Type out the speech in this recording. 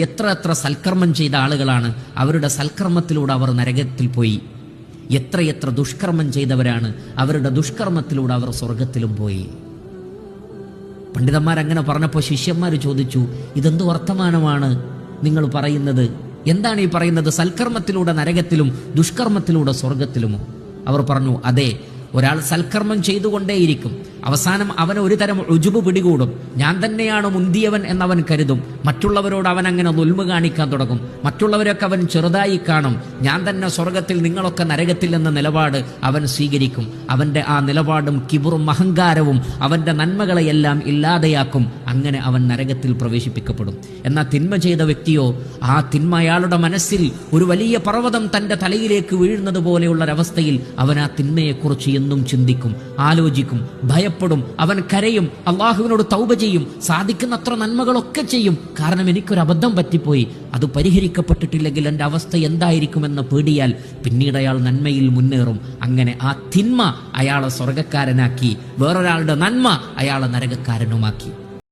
എത്ര എത്ര സൽക്കർമ്മം ചെയ്ത ആളുകളാണ്, അവരുടെ സൽക്കർമ്മത്തിലൂടെ അവർ നരകത്തിൽ പോയി. എത്രയെത്ര ദുഷ്കർമ്മം ചെയ്തവരാണ്, അവരുടെ ദുഷ്കർമ്മത്തിലൂടെ അവർ സ്വർഗത്തിലും പോയി. പണ്ഡിതന്മാരങ്ങനെ പറഞ്ഞപ്പോൾ ശിഷ്യന്മാർ ചോദിച്ചു, ഇതെന്ത് വർത്തമാനമാണ് നിങ്ങൾ പറയുന്നത്? എന്താണ് ഈ പറയുന്നത്? സൽക്കർമ്മത്തിലൂടെ നരകത്തിലും ദുഷ്കർമ്മത്തിലൂടെ സ്വർഗത്തിലുമോ? അവർ പറഞ്ഞു, അതെ, ഒരാൾ സൽക്കർമ്മം ചെയ്തുകൊണ്ടേയിരിക്കും, അവസാനം അവന് ഒരു തരം ഉജുബ് പിടികൂടും. ഞാൻ തന്നെയാണ് മുന്തിയവൻ എന്നവൻ കരുതും. മറ്റുള്ളവരോട് അവൻ അങ്ങനെ ദുൽമ കാണിക്കാൻ തുടങ്ങും. മറ്റുള്ളവരൊക്കെ അവൻ ചെറുതായി കാണും. ഞാൻ തന്നെ സ്വർഗത്തിൽ, നിങ്ങളൊക്കെ നരകത്തിൽ എന്ന നിലപാട് അവൻ സ്വീകരിക്കും. അവന്റെ ആ നിലപാടും കിബറും അഹങ്കാരവും അവന്റെ നന്മകളെയെല്ലാം ഇല്ലാതെയാക്കും. അങ്ങനെ അവൻ നരകത്തിൽ പ്രവേശിപ്പിക്കപ്പെടും. എന്നാൽ തിന്മ ചെയ്ത വ്യക്തിയോ, ആ തിന്മ അയാളുടെ മനസ്സിൽ ഒരു വലിയ പർവ്വതം തന്റെ തലയിലേക്ക് വീഴുന്നത് പോലെയുള്ളൊരവസ്ഥയിൽ അവൻ ആ തിന്മയെക്കുറിച്ച് എന്നും ചിന്തിക്കും, ആലോചിക്കും, ഭയപ്പെടും, അവൻ കരയും, അള്ളാഹുവിനോട് തൗബ ചെയ്യും, സാധിക്കുന്നത്ര നന്മകളൊക്കെ ചെയ്യും. കാരണം എനിക്കൊരു അബദ്ധം പറ്റിപ്പോയി, അത് പരിഹരിക്കപ്പെട്ടിട്ടില്ലെങ്കിൽ എൻ്റെ അവസ്ഥ എന്തായിരിക്കുമെന്ന് പേടിയാൽ പിന്നീട് അയാൾ നന്മയിൽ മുന്നേറും. അങ്ങനെ ആ തിന്മ അയാളെ സ്വർഗക്കാരനാക്കി, വേറൊരാളുടെ നന്മ അയാളെ നരകക്കാരനുമാക്കി.